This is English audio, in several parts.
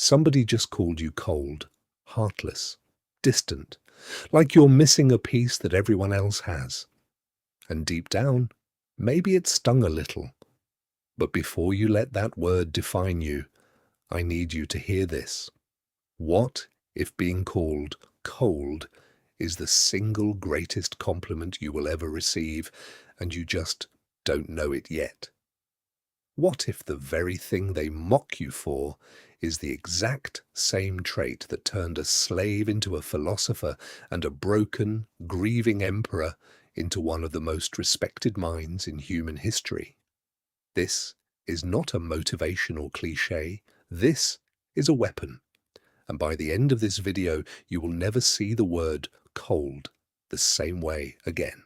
Somebody just called you cold, heartless, distant, like you're missing a piece that everyone else has. And deep down, maybe it stung a little. But before you let that word define you, I need you to hear this. What if being called cold is the single greatest compliment you will ever receive, and you just don't know it yet? What if the very thing they mock you for is the exact same trait that turned a slave into a philosopher and a broken, grieving emperor into one of the most respected minds in human history? This is not a motivational cliché. This is a weapon. And by the end of this video, you will never see the word cold the same way again.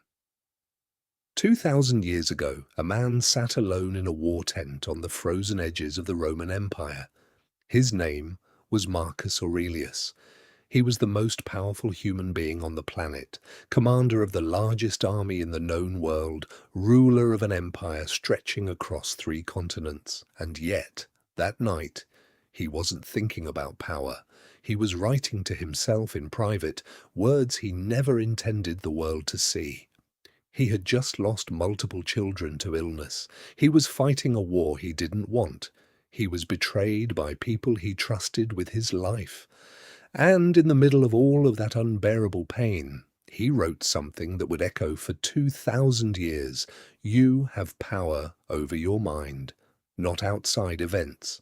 2,000 years ago, a man sat alone in a war tent on the frozen edges of the Roman Empire. His name was Marcus Aurelius. He was the most powerful human being on the planet, commander of the largest army in the known world, ruler of an empire stretching across 3 continents. And yet, that night, he wasn't thinking about power. He was writing to himself in private, words he never intended the world to see. He had just lost multiple children to illness. He was fighting a war he didn't want. He was betrayed by people he trusted with his life. And in the middle of all of that unbearable pain, he wrote something that would echo for 2,000 years. You have power over your mind, not outside events.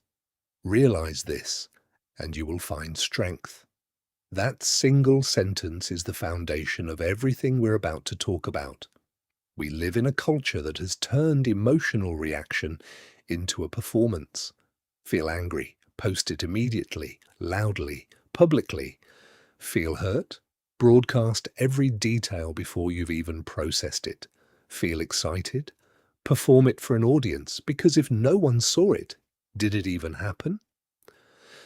Realize this, and you will find strength. That single sentence is the foundation of everything we're about to talk about. We live in a culture that has turned emotional reaction into a performance. Feel angry, post it immediately, loudly, publicly. Feel hurt? Broadcast every detail before you've even processed it. Feel excited? Perform it for an audience, because if no one saw it, did it even happen?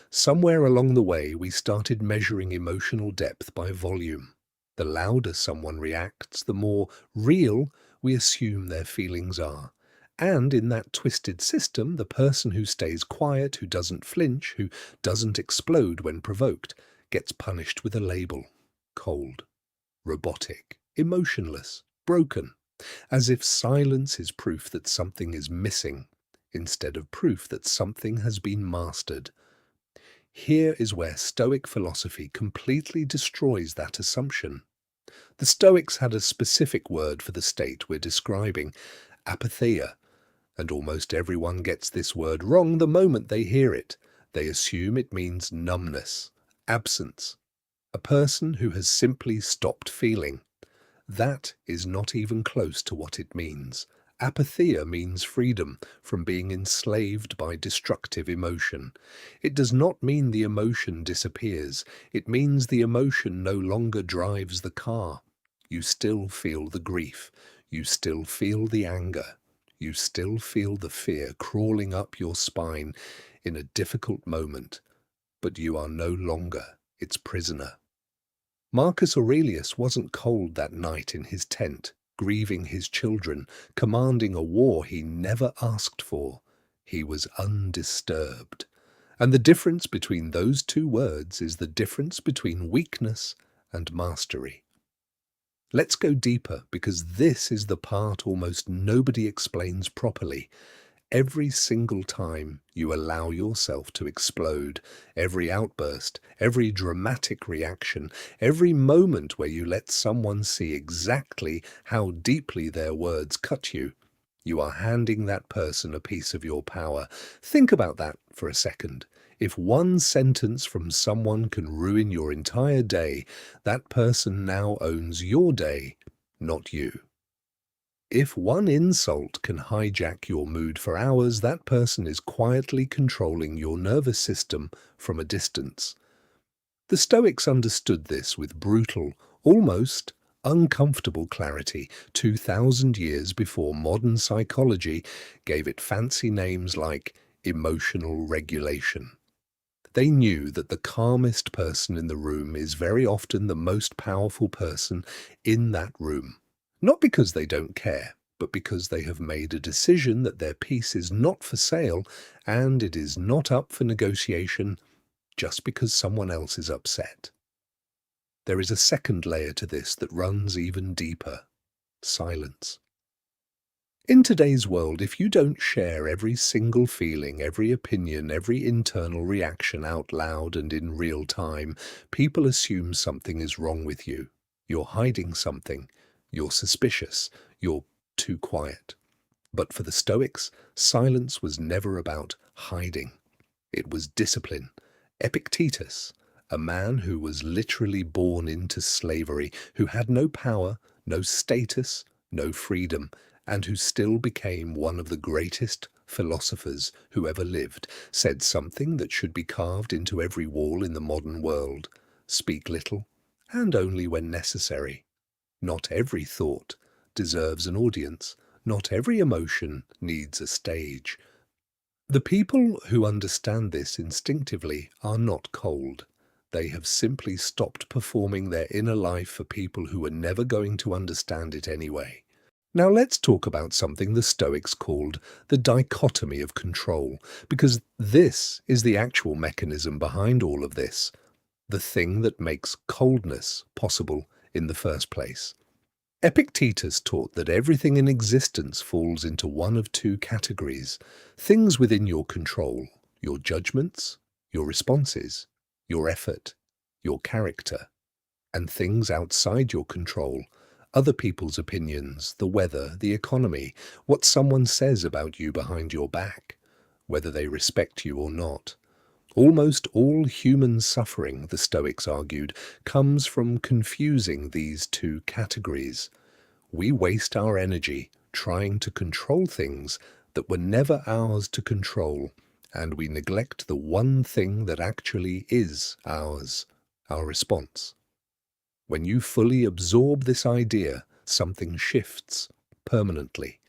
Somewhere along the way, we started measuring emotional depth by volume. The louder someone reacts, the more real we assume their feelings are. And in that twisted system, the person who stays quiet, who doesn't flinch, who doesn't explode when provoked, gets punished with a label: cold, robotic, emotionless, broken, as if silence is proof that something is missing, instead of proof that something has been mastered. Here is where Stoic philosophy completely destroys that assumption. The Stoics had a specific word for the state we're describing: apatheia. And almost everyone gets this word wrong the moment they hear it. They assume it means numbness, absence, a person who has simply stopped feeling. That is not even close to what it means. Apatheia means freedom from being enslaved by destructive emotion. It does not mean the emotion disappears. It means the emotion no longer drives the car. You still feel the grief. You still feel the anger. You still feel the fear crawling up your spine in a difficult moment, but you are no longer its prisoner. Marcus Aurelius wasn't cold that night in his tent, grieving his children, commanding a war he never asked for. He was undisturbed. And the difference between those 2 words is the difference between weakness and mastery. Let's go deeper, because this is the part almost nobody explains properly. Every single time you allow yourself to explode, every outburst, every dramatic reaction, every moment where you let someone see exactly how deeply their words cut you, you are handing that person a piece of your power. Think about that for a second. If one sentence from someone can ruin your entire day, that person now owns your day, not you. If one insult can hijack your mood for hours, that person is quietly controlling your nervous system from a distance. The Stoics understood this with brutal, almost uncomfortable clarity 2,000 years before modern psychology gave it fancy names like emotional regulation. They knew that the calmest person in the room is very often the most powerful person in that room. Not because they don't care, but because they have made a decision that their peace is not for sale and it is not up for negotiation just because someone else is upset. There is a second layer to this that runs even deeper: silence. In today's world, if you don't share every single feeling, every opinion, every internal reaction out loud and in real time, people assume something is wrong with you. You're hiding something. You're suspicious. You're too quiet. But for the Stoics, silence was never about hiding. It was discipline. Epictetus, a man who was literally born into slavery, who had no power, no status, no freedom, and who still became one of the greatest philosophers who ever lived, said something that should be carved into every wall in the modern world: speak little, and only when necessary. Not every thought deserves an audience. Not every emotion needs a stage. The people who understand this instinctively are not cold. They have simply stopped performing their inner life for people who are never going to understand it anyway. Now let's talk about something the Stoics called the dichotomy of control, because this is the actual mechanism behind all of this, the thing that makes coldness possible in the first place. Epictetus taught that everything in existence falls into one of two categories: things within your control, your judgments, your responses, your effort, your character, and things outside your control: other people's opinions, the weather, the economy, what someone says about you behind your back, whether they respect you or not. Almost all human suffering, the Stoics argued, comes from confusing these two categories. We waste our energy trying to control things that were never ours to control, and we neglect the one thing that actually is ours: our response. When you fully absorb this idea, something shifts permanently.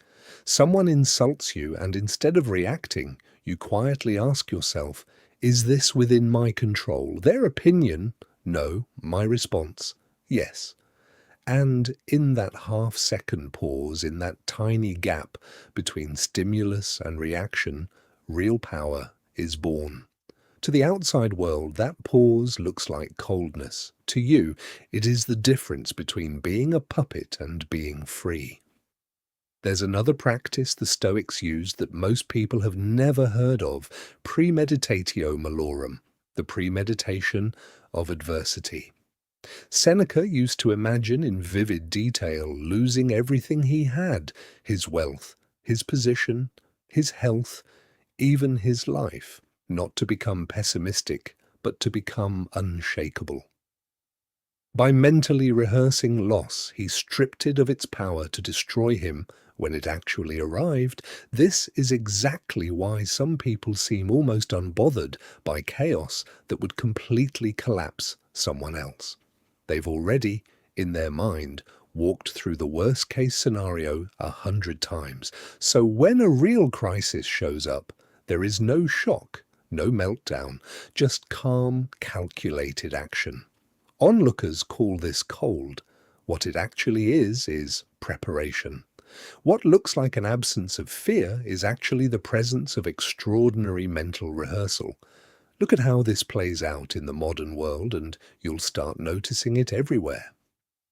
Someone insults you, and instead of reacting, you quietly ask yourself, is this within my control? Their opinion? No. My response? Yes. And in that half-second pause, in that tiny gap between stimulus and reaction, real power is born. To the outside world, that pause looks like coldness. To you, it is the difference between being a puppet and being free. There's another practice the Stoics used that most people have never heard of: Premeditatio Malorum, the premeditation of adversity. Seneca used to imagine in vivid detail losing everything he had: his wealth, his position, his health, even his life, not to become pessimistic, but to become unshakable. By mentally rehearsing loss, he stripped it of its power to destroy him when it actually arrived. This is exactly why some people seem almost unbothered by chaos that would completely collapse someone else. They've already, in their mind, walked through the worst-case scenario 100 times. So when a real crisis shows up, there is no shock, no meltdown, just calm, calculated action. Onlookers call this cold. What it actually is preparation. What looks like an absence of fear is actually the presence of extraordinary mental rehearsal. Look at how this plays out in the modern world, and you'll start noticing it everywhere.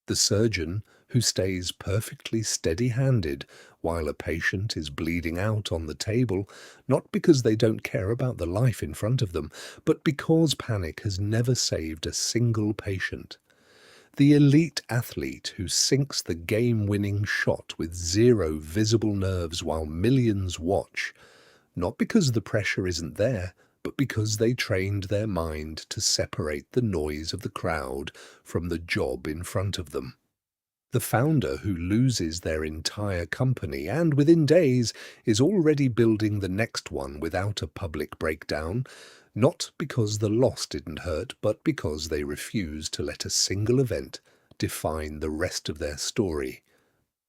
The surgeon who stays perfectly steady-handed while a patient is bleeding out on the table, not because they don't care about the life in front of them, but because panic has never saved a single patient. The elite athlete who sinks the game-winning shot with zero visible nerves while millions watch, not because the pressure isn't there, but because they trained their mind to separate the noise of the crowd from the job in front of them. The founder who loses their entire company and within days is already building the next one without a public breakdown, not because the loss didn't hurt, but because they refused to let a single event define the rest of their story.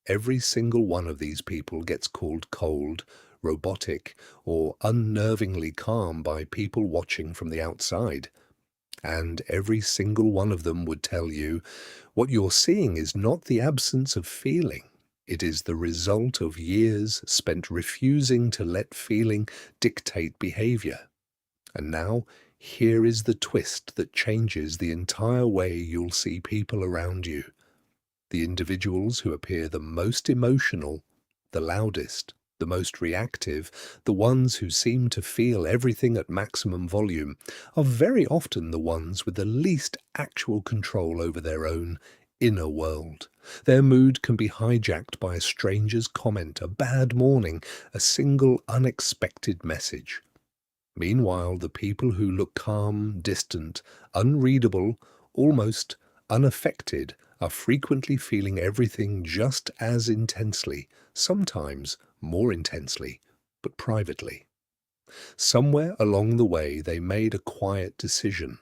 Every single one of these people gets called cold, robotic, or unnervingly calm by people watching from the outside. And every single one of them would tell you, what you're seeing is not the absence of feeling. It is the result of years spent refusing to let feeling dictate behavior. And now, here is the twist that changes the entire way you'll see people around you. The individuals who appear the most emotional, the loudest, the most reactive, the ones who seem to feel everything at maximum volume, are very often the ones with the least actual control over their own inner world. Their mood can be hijacked by a stranger's comment, a bad morning, a single unexpected message. Meanwhile, the people who look calm, distant, unreadable, almost unaffected, are frequently feeling everything just as intensely, sometimes more intensely, but privately. Somewhere along the way, they made a quiet decision.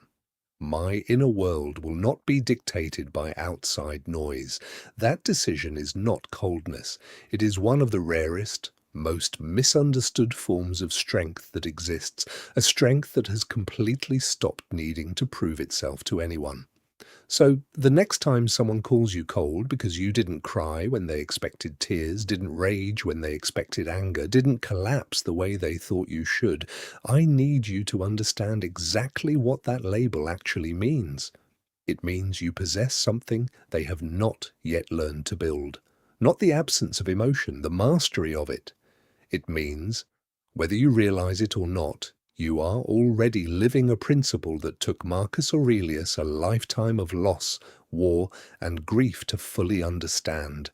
My inner world will not be dictated by outside noise. That decision is not coldness. It is one of the rarest, most misunderstood forms of strength that exists, a strength that has completely stopped needing to prove itself to anyone. So the next time someone calls you cold because you didn't cry when they expected tears, didn't rage when they expected anger, didn't collapse the way they thought you should, I need you to understand exactly what that label actually means. It means you possess something they have not yet learned to build. Not the absence of emotion, the mastery of it. It means, whether you realize it or not, you are already living a principle that took Marcus Aurelius a lifetime of loss, war, and grief to fully understand,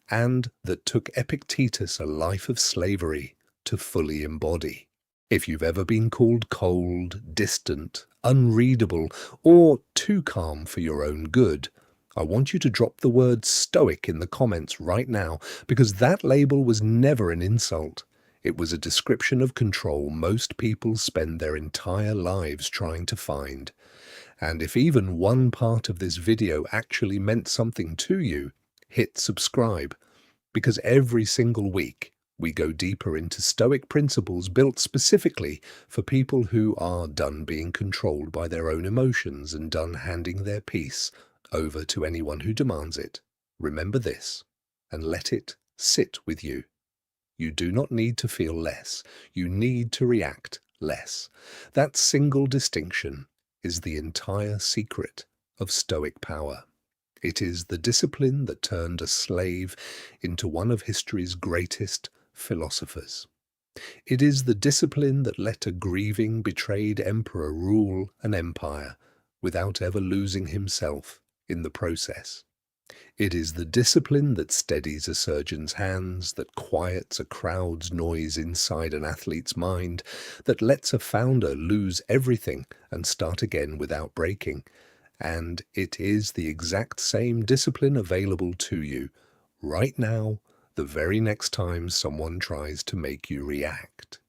and that took Epictetus a life of slavery to fully embody. If you've ever been called cold, distant, unreadable, or too calm for your own good, I want you to drop the word Stoic in the comments right now, because that label was never an insult. It was a description of control most people spend their entire lives trying to find. And if even one part of this video actually meant something to you, hit subscribe, because every single week we go deeper into Stoic principles built specifically for people who are done being controlled by their own emotions and done handing their peace over to anyone who demands it. Remember this, and let it sit with you. You do not need to feel less. You need to react less. That single distinction is the entire secret of Stoic power. It is the discipline that turned a slave into one of history's greatest philosophers. It is the discipline that let a grieving, betrayed emperor rule an empire without ever losing himself in the process. It is the discipline that steadies a surgeon's hands, that quiets a crowd's noise inside an athlete's mind, that lets a founder lose everything and start again without breaking. And it is the exact same discipline available to you right now, the very next time someone tries to make you react.